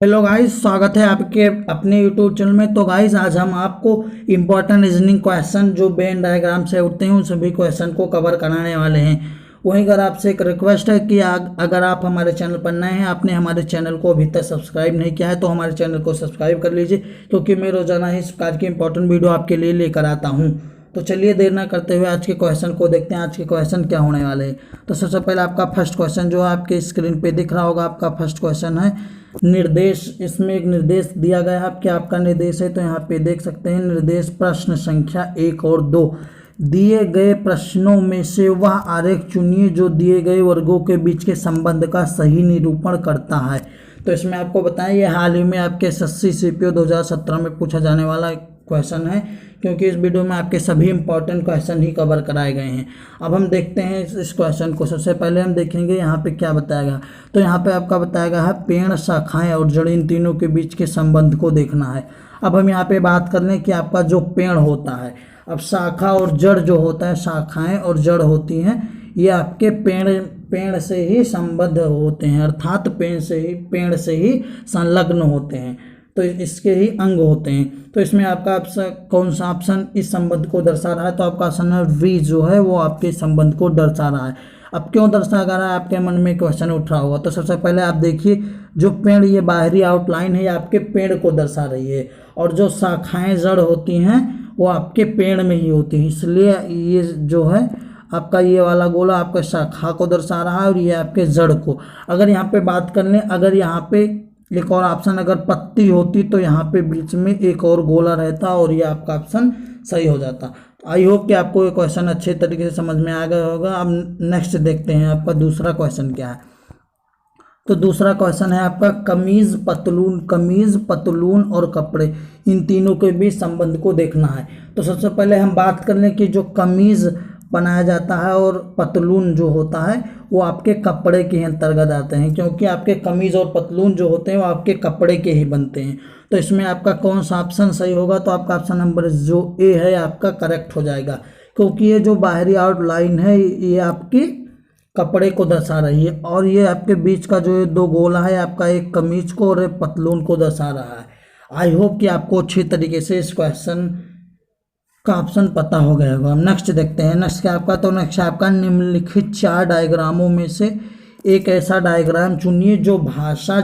Hello guys, स्वागत है आपके अपने यूट्यूब चैनल में। तो गाइस, आज हम आपको इम्पोर्टेंट रीजनिंग क्वेश्चन जो वेन डायग्राम से उठते हैं उन सभी क्वेश्चन को कवर कराने वाले हैं। वहीं अगर आपसे एक रिक्वेस्ट है कि अगर आप हमारे चैनल पर नए हैं, आपने हमारे चैनल को अभी तक सब्सक्राइब नहीं किया है तो हमारे चैनल को सब्सक्राइब कर लीजिए, क्योंकि मैं रोजाना इस प्रकार की इंपॉर्टेंट वीडियो आपके लिए लेकर आता हूँ। तो चलिए देर ना करते हुए आज के क्वेश्चन को देखते हैं। आज के क्वेश्चन क्या होने वाले हैं। तो सबसे पहले आपका फर्स्ट क्वेश्चन जो आपके स्क्रीन पे दिख रहा होगा, आपका फर्स्ट क्वेश्चन है निर्देश। इसमें एक निर्देश दिया गया है, क्या आपका निर्देश है तो यहाँ पे देख सकते हैं निर्देश प्रश्न संख्या 1 और 2। दिए गए प्रश्नों में से वह आरेख चुनिए जो दिए गए वर्गों के बीच के संबंध का सही निरूपण करता है। तो इसमें आपको बताएं, ये हाल ही में आपके एसएससी सीपीओ 2017 में पूछा जाने वाला क्वेश्चन है, क्योंकि इस वीडियो में आपके सभी इंपॉर्टेंट क्वेश्चन ही कवर कराए गए हैं। अब हम देखते हैं इस क्वेश्चन को। सबसे पहले हम देखेंगे यहाँ पे क्या बताया गया। तो यहाँ पे आपका बताया गया है पेड़, शाखाएं और जड़, इन तीनों के बीच के संबंध को देखना है। अब हम यहाँ पे बात कर लें कि आपका जो पेड़ होता है, अब शाखा और जड़ जो होता है, शाखाएं और जड़ होती हैं, ये आपके पेड़ से ही संबद्ध होते हैं, अर्थात पेड़ से ही संलग्न होते हैं, तो इसके ही अंग होते हैं। तो इसमें आपका कौन सा ऑप्शन इस संबंध को दर्शा रहा है, तो आपका ऑप्शन है वी जो है वो आपके संबंध को दर्शा रहा है। अब क्यों दर्शा रहा है, आपके मन में क्वेश्चन उठ रहा होगा। तो सबसे पहले आप देखिए, जो पेड़ ये बाहरी आउटलाइन है ये आपके पेड़ को दर्शा रही है, और जो शाखाएं जड़ होती हैं वो आपके पेड़ में ही होती हैं, इसलिए ये जो है आपका ये वाला गोला आपका शाखा को दर्शा रहा है और ये आपके जड़ को। अगर यहाँ पे बात कर लें, अगर यहाँ पे एक और ऑप्शन अगर पत्ती होती तो यहाँ पे बीच में एक और गोला रहता और ये आपका ऑप्शन सही हो जाता। आई होप कि आपको ये क्वेश्चन अच्छे तरीके से समझ में आ गया होगा। अब नेक्स्ट देखते हैं आपका दूसरा क्वेश्चन क्या है। तो दूसरा क्वेश्चन है आपका कमीज पतलून और कपड़े, इन तीनों के बीच संबंध को देखना है। तो सबसे पहले हम बात कर लें कि जो कमीज बनाया जाता है और पतलून जो होता है वो आपके कपड़े के अंतर्गत आते हैं, क्योंकि आपके कमीज और पतलून जो होते हैं वो आपके कपड़े के ही बनते हैं। तो इसमें आपका कौन सा ऑप्शन सही होगा, तो आपका ऑप्शन नंबर जो ए है आपका करेक्ट हो जाएगा, क्योंकि ये जो बाहरी आउटलाइन है ये आपके कपड़े को दर्शा रही है, और ये आपके बीच का जो दो गोला है आपका एक कमीज को और एक पतलून को दर्शा रहा है। आई होप कि आपको अच्छी तरीके से इस क्वेश्चन का ऑप्शन पता हो गया होगा। हम नेक्स्ट देखते हैं। नेक्स्ट क्या आपका, तो नेक्स्ट आपका निम्नलिखित 4 डायग्रामों में से एक ऐसा डायग्राम चुनिए जो भाषा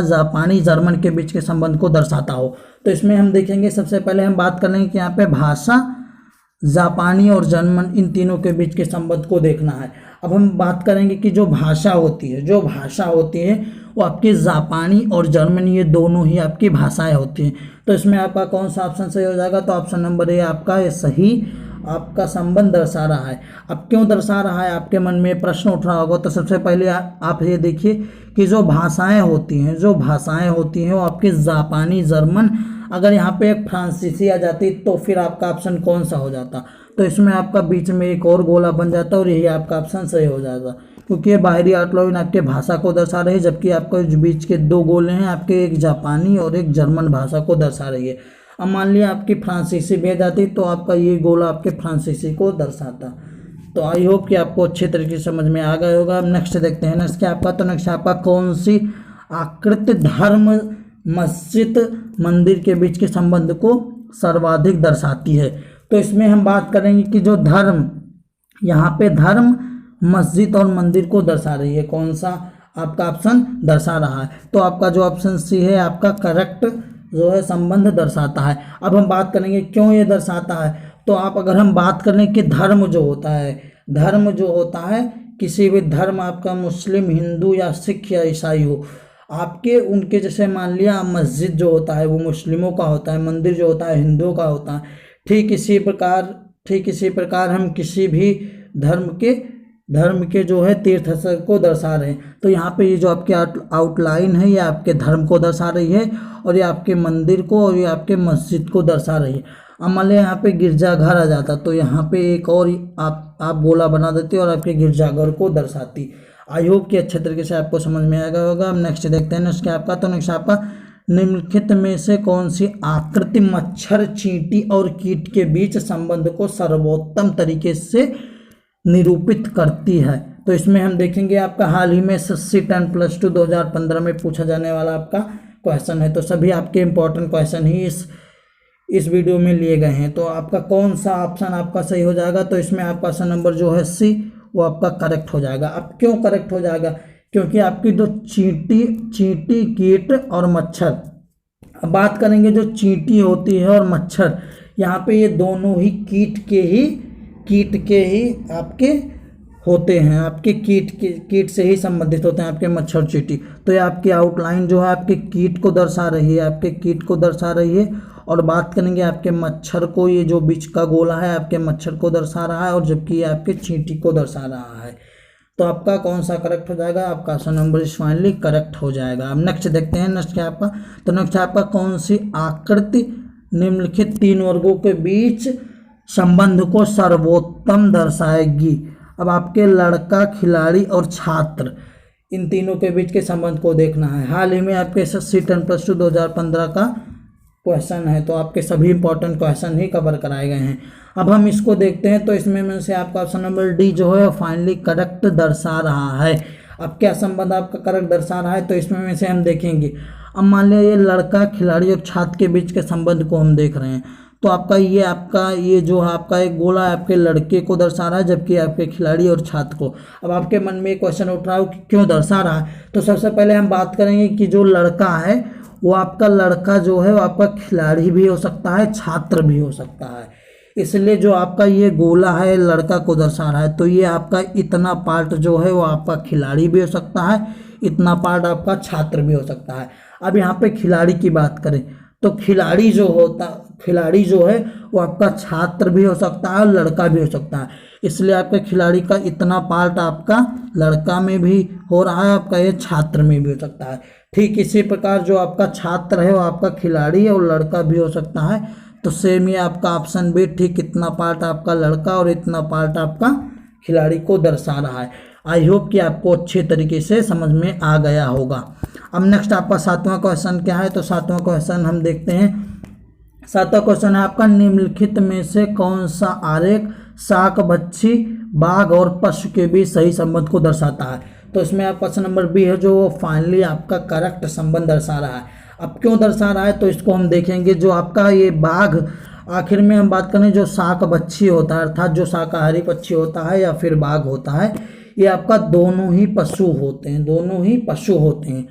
जापानी जर्मन के बीच के संबंध को दर्शाता हो। तो इसमें हम देखेंगे, सबसे पहले हम बात करेंगे कि यहाँ पे भाषा, जापानी और जर्मन, इन तीनों के बीच के संबंध को देखना है। अब हम बात करेंगे कि जो भाषा होती है वो आपकी जापानी और जर्मन, ये दोनों ही आपकी भाषाएं होती हैं। तो इसमें आपका कौन सा ऑप्शन सही हो जाएगा, तो ऑप्शन नंबर ए आपका ये सही आपका संबंध दर्शा रहा है। अब क्यों दर्शा रहा है, आपके मन में प्रश्न उठ रहा होगा। तो सबसे पहले आप ये देखिए कि जो भाषाएं होती हैं वो आपकी जापानी, जर्मन, अगर यहाँ पे एक फ्रांसीसी आ जाती तो फिर आपका ऑप्शन कौन सा हो जाता, तो इसमें आपका बीच में एक और गोला बन जाता और यही आपका ऑप्शन सही हो जाएगा, क्योंकि ये बाहरी आउटलाइन आपके भाषा को दर्शा रही है, जबकि आपके जो बीच के दो गोले हैं आपके एक जापानी और एक जर्मन भाषा को दर्शा रही है। अब मान लिया आपकी फ्रांसीसी भेज जाती तो आपका ये गोला आपके फ्रांसीसी को दर्शाता। तो आई होप कि आपको अच्छे तरीके से समझ में आ गया होगा। अब नेक्स्ट देखते हैं। नेक्स्ट क्या आपका, तो नेक्स्ट आपका कौन सी आकृति धर्म, मस्जिद, मंदिर के बीच के संबंध को सर्वाधिक दर्शाती है। तो इसमें हम बात करेंगे कि जो धर्म, यहाँ पे धर्म, मस्जिद और मंदिर को दर्शा रही है, कौन सा आपका ऑप्शन दर्शा रहा है, तो आपका जो ऑप्शन सी है आपका करेक्ट जो है संबंध दर्शाता है। अब हम बात करेंगे क्यों ये दर्शाता है। तो अगर हम बात करें कि धर्म जो होता है किसी भी धर्म, आपका मुस्लिम, हिंदू या सिख या ईसाई हो, आपके उनके जैसे मान लिया मस्जिद जो होता है वो मुस्लिमों का होता है, मंदिर जो होता है हिंदुओं का होता है। ठीक इसी प्रकार हम किसी भी धर्म के जो है तीर्थ स्थल को दर्शा रहे हैं। तो यहाँ पे ये जो आपके आउटलाइन है ये आपके धर्म को दर्शा रही है, और ये आपके मंदिर को और ये आपके मस्जिद को दर्शा रही है। अब मान लिया यहाँ पे गिरजाघर आ जाता तो यहाँ पे एक और आप गोला बना देते और आपके गिरजाघर को दर्शाती। आई होप कि अच्छे तरीके से आपको समझ में आ गया होगा। अब नेक्स्ट देखते हैं। नेक्स्ट क्या आपका, तो नेक्स्ट आपका निम्नलिखित में से कौन सी आकृति मच्छर, चींटी और कीट के बीच संबंध को सर्वोत्तम तरीके से निरूपित करती है। तो इसमें हम देखेंगे आपका हाल ही में एसएससी 10+2 2015 में पूछा जाने वाला आपका क्वेश्चन है। तो सभी आपके इंपॉर्टेंट क्वेश्चन ही इस वीडियो में लिए गए हैं। तो आपका कौन सा ऑप्शन आपका सही हो जाएगा, तो इसमें आपका ऑप्शन नंबर जो है सी वो आपका करेक्ट हो जाएगा। अब क्यों करेक्ट हो जाएगा, क्योंकि आपकी जो चींटी कीट और मच्छर, अब बात करेंगे जो चींटी होती है और मच्छर, यहाँ पे ये दोनों ही कीट के ही आपके होते हैं, आपके कीट से ही संबंधित होते हैं आपके मच्छर चींटी। तो ये आपकी आउटलाइन जो है आपके कीट को दर्शा रही है, आपके कीट को दर्शा रही है। और बात करेंगे आपके मच्छर को, ये जो बीच का गोला है आपके मच्छर को दर्शा रहा है, और जबकि ये आपके चींटी को दर्शा रहा है। तो आपका कौन सा करेक्ट हो जाएगा, आपका option number is finally correct हो जाएगा। अब नेक्स्ट देखते हैं, नेक्स्ट क्या आपका, तो नेक्स्ट आपका कौन सी आकृति निम्नलिखित 3 वर्गों के बीच संबंध को सर्वोत्तम दर्शाएगी। अब आपके लड़का, खिलाड़ी और छात्र, इन तीनों के बीच के संबंध को देखना है। हाल ही में आपके एसएससी 10+2 2015 का क्वेश्चन है, तो आपके सभी इंपॉर्टेंट क्वेश्चन ही कवर कराए गए हैं। अब हम इसको देखते हैं, तो इसमें में से आपका ऑप्शन नंबर डी जो है फाइनली करेक्ट दर्शा रहा है। अब क्या संबंध आपका करेक्ट दर्शा रहा है, तो इसमें में से हम देखेंगे। अब मान लिया ये लड़का, खिलाड़ी और छात्र के बीच के संबंध को हम देख रहे हैं, तो आपका ये जो है आपका एक गोला आपके लड़के को दर्शा रहा है, जबकि आपके खिलाड़ी और छात्र को। अब आपके मन में एक क्वेश्चन उठ रहा है कि क्यों दर्शा रहा है, तो सबसे पहले हम बात करेंगे कि जो लड़का है वो आपका लड़का जो है वो आपका खिलाड़ी भी हो सकता है, छात्र भी हो सकता है। इसलिए जो आपका ये गोला है लड़का को दर्शा रहा है, तो ये आपका इतना पार्ट जो है वो आपका खिलाड़ी भी हो सकता है, इतना पार्ट आपका छात्र भी हो सकता है। अब यहाँ पे खिलाड़ी की बात करें, तो खिलाड़ी जो है वो आपका छात्र भी हो सकता है और लड़का भी हो सकता है। इसलिए आपके खिलाड़ी का इतना पार्ट आपका लड़का में भी हो रहा है, आपका ये छात्र में भी हो सकता है। ठीक इसी प्रकार जो आपका छात्र है वो आपका खिलाड़ी है और लड़का भी हो सकता है। तो सेम ये आपका ऑप्शन भी ठीक, इतना पार्ट आपका लड़का और इतना पार्ट आपका खिलाड़ी को दर्शा रहा है। आई होप कि आपको अच्छे तरीके से समझ में आ गया होगा। अब नेक्स्ट आपका 7वां क्वेश्चन क्या है, तो 7वां क्वेश्चन हम देखते हैं। 7वां क्वेश्चन है आपका, निम्नलिखित में से कौन सा आरेख शाक बच्छी, बाघ और पशु के बीच सही संबंध को दर्शाता है। तो इसमें आपका ऑप्शन नंबर बी है जो फाइनली आपका करेक्ट संबंध दर्शा रहा है। अब क्यों दर्शा रहा है, तो इसको हम देखेंगे। जो आपका ये बाघ, आखिर में हम बात करें जो शाक बच्छी होता है, अर्थात जो शाकाहारी पक्षी होता है या फिर बाघ होता है, ये आपका दोनों ही पशु होते हैं,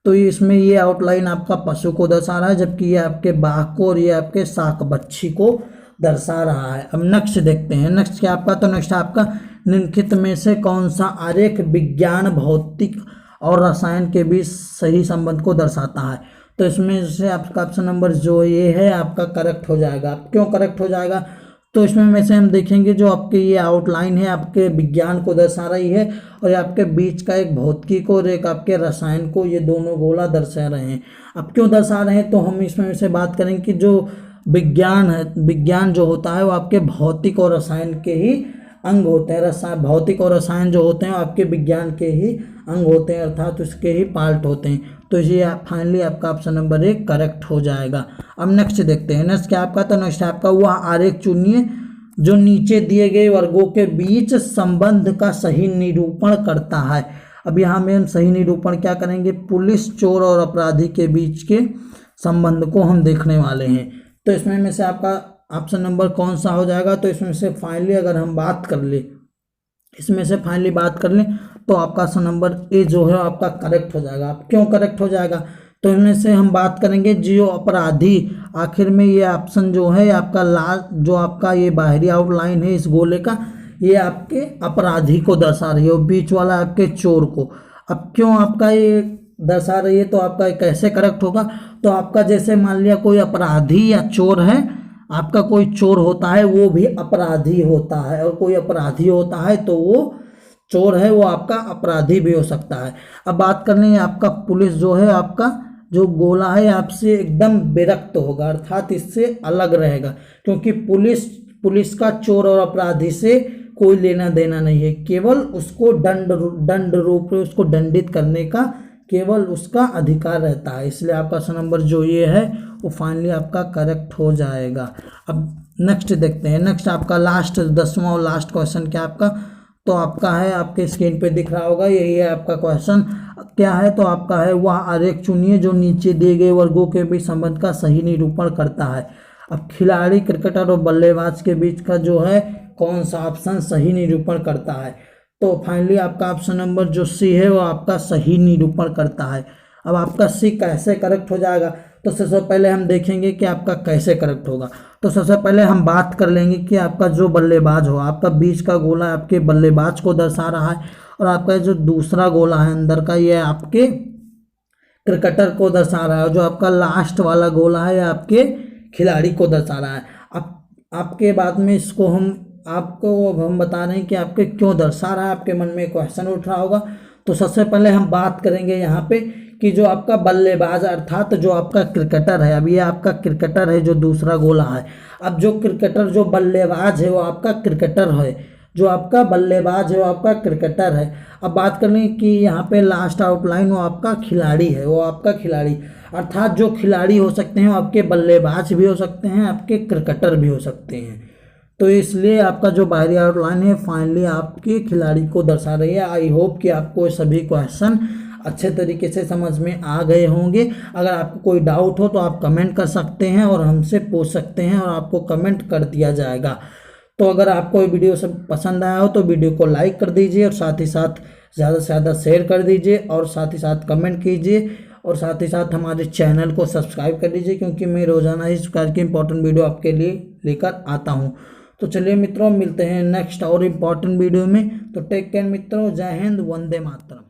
तो इसमें ये आउटलाइन आपका पशु को दर्शा रहा है, जबकि ये आपके बाघ को और ये आपके शाक बच्छी को दर्शा रहा है। अब नेक्स्ट देखते हैं, नेक्स्ट क्या आपका, तो नेक्स्ट आपका निम्नलिखित में से कौन सा आरेख विज्ञान, भौतिक और रसायन के बीच सही संबंध को दर्शाता है। तो इसमें से आपका ऑप्शन नंबर जो ये है आपका करेक्ट हो जाएगा। क्यों करेक्ट हो जाएगा, तो इसमें में से हम देखेंगे जो आपके ये आउटलाइन है आपके विज्ञान को दर्शा रही है, और आपके बीच का एक भौतिकी को और एक आपके रसायन को, ये दोनों गोला दर्शा रहे हैं। अब क्यों दर्शा रहे हैं, तो हम इसमें से बात करेंगे कि जो विज्ञान जो होता है वो आपके भौतिक और रसायन के ही अंग होते हैं। भौतिक और रसायन जो होते हैं आपके विज्ञान के ही अंग होते हैं, अर्थात उसके ही पार्ट होते हैं। तो ये फाइनली आपका ऑप्शन नंबर 1 करेक्ट हो जाएगा। अब नेक्स्ट देखते हैं, नेक्स्ट क्या आपका, तो नेक्स्ट आपका वह आरेख चुनिए जो नीचे दिए गए वर्गों के बीच संबंध का सही निरूपण करता है। अब यहाँ में हम सही निरूपण क्या करेंगे, पुलिस, चोर और अपराधी के बीच के संबंध को हम देखने वाले हैं। तो इसमें में से आपका ऑप्शन नंबर कौन सा हो जाएगा, तो इसमें से फाइनली अगर हम बात कर ले, तो आपका ऑप्शन नंबर ए जो है आपका करेक्ट हो जाएगा। आप क्यों करेक्ट हो जाएगा, तो इनमें से हम बात करेंगे जो अपराधी, आखिर में ये ऑप्शन जो है आपका लास्ट, जो आपका ये बाहरी आउटलाइन है इस गोले का, ये आपके अपराधी को दर्शा रही है और बीच वाला आपके चोर को। अब क्यों आपका ये दर्शा रही है, तो आपका कैसे करेक्ट होगा, तो आपका जैसे मान लिया कोई अपराधी या चोर है, आपका कोई चोर होता है वो भी अपराधी होता है, और कोई अपराधी होता है तो वो चोर है, वो आपका अपराधी भी हो सकता है। अब बात कर लें आपका पुलिस जो है, आपका जो गोला है आपसे एकदम विरक्त होगा, अर्थात इससे अलग रहेगा, क्योंकि पुलिस का चोर और अपराधी से कोई लेना देना नहीं है, केवल उसको दंड रूप में उसको दंडित करने का केवल उसका अधिकार रहता है। इसलिए आपका ऑप्शन नंबर जो ये है वो फाइनली आपका करेक्ट हो जाएगा। अब नेक्स्ट देखते हैं, नेक्स्ट आपका लास्ट 10वां और लास्ट क्वेश्चन क्या आपका, तो आपका है, आपके स्क्रीन पे दिख रहा होगा, यही है आपका क्वेश्चन। क्या है तो आपका है, वह आरेख चुनिए जो नीचे दिए गए वर्गों के बीच संबंध का सही निरूपण करता है। अब खिलाड़ी, क्रिकेटर और बल्लेबाज के बीच का जो है कौन सा ऑप्शन सही निरूपण करता है, तो फाइनली आपका ऑप्शन नंबर जो सी है वो आपका सही निरूपण करता है। अब आपका सी कैसे करेक्ट हो जाएगा, तो सबसे पहले हम देखेंगे कि आपका कैसे करेक्ट होगा। तो सबसे पहले हम बात कर लेंगे कि आपका जो बल्लेबाज हो, आपका बीच का गोला आपके बल्लेबाज को दर्शा रहा है, और आपका जो दूसरा गोला है अंदर का, ये आपके क्रिकेटर को दर्शा रहा है। जो आपका लास्ट वाला गोला है आपके खिलाड़ी को दर्शा रहा है। अब आपके बाद में इसको हम बता रहे हैं कि आपके क्यों दर्शा रहा है, आपके मन में क्वेश्चन उठ रहा होगा। तो सबसे पहले हम बात करेंगे यहाँ पे कि जो आपका बल्लेबाज अर्थात जो आपका क्रिकेटर है, अब ये आपका क्रिकेटर है जो दूसरा गोला है। अब जो क्रिकेटर, जो बल्लेबाज है वो आपका क्रिकेटर है, जो आपका बल्लेबाज है वो आपका क्रिकेटर है। अब बात करें कि यहाँ पे लास्ट आउटलाइन वो आपका खिलाड़ी है, वो आपका खिलाड़ी अर्थात जो खिलाड़ी हो सकते हैं वो आपके बल्लेबाज भी हो सकते हैं, आपके क्रिकेटर भी हो सकते हैं। तो इसलिए आपका जो बाहरी आउटलाइन है फाइनली आपके खिलाड़ी को दर्शा रही है। आई होप कि आपको सभी क्वेश्चन अच्छे तरीके से समझ में आ गए होंगे। अगर आपको कोई डाउट हो तो आप कमेंट कर सकते हैं और हमसे पूछ सकते हैं और आपको कमेंट कर दिया जाएगा। तो अगर आपको ये वीडियो सब पसंद आया हो तो वीडियो को लाइक कर दीजिए और साथ ही साथ ज़्यादा से ज़्यादा शेयर कर दीजिए और साथ ही साथ कमेंट कीजिए और साथ ही साथ हमारे चैनल को सब्सक्राइब कर लीजिए, क्योंकि मैं रोज़ाना इस प्रकार की इंपॉर्टेंट वीडियो आपके लिए लेकर आता हूँ। तो चलिए मित्रों, मिलते हैं नेक्स्ट और इम्पॉर्टेंट वीडियो में। तो टेक केयर मित्रों, जय हिंद, वंदे मातरम।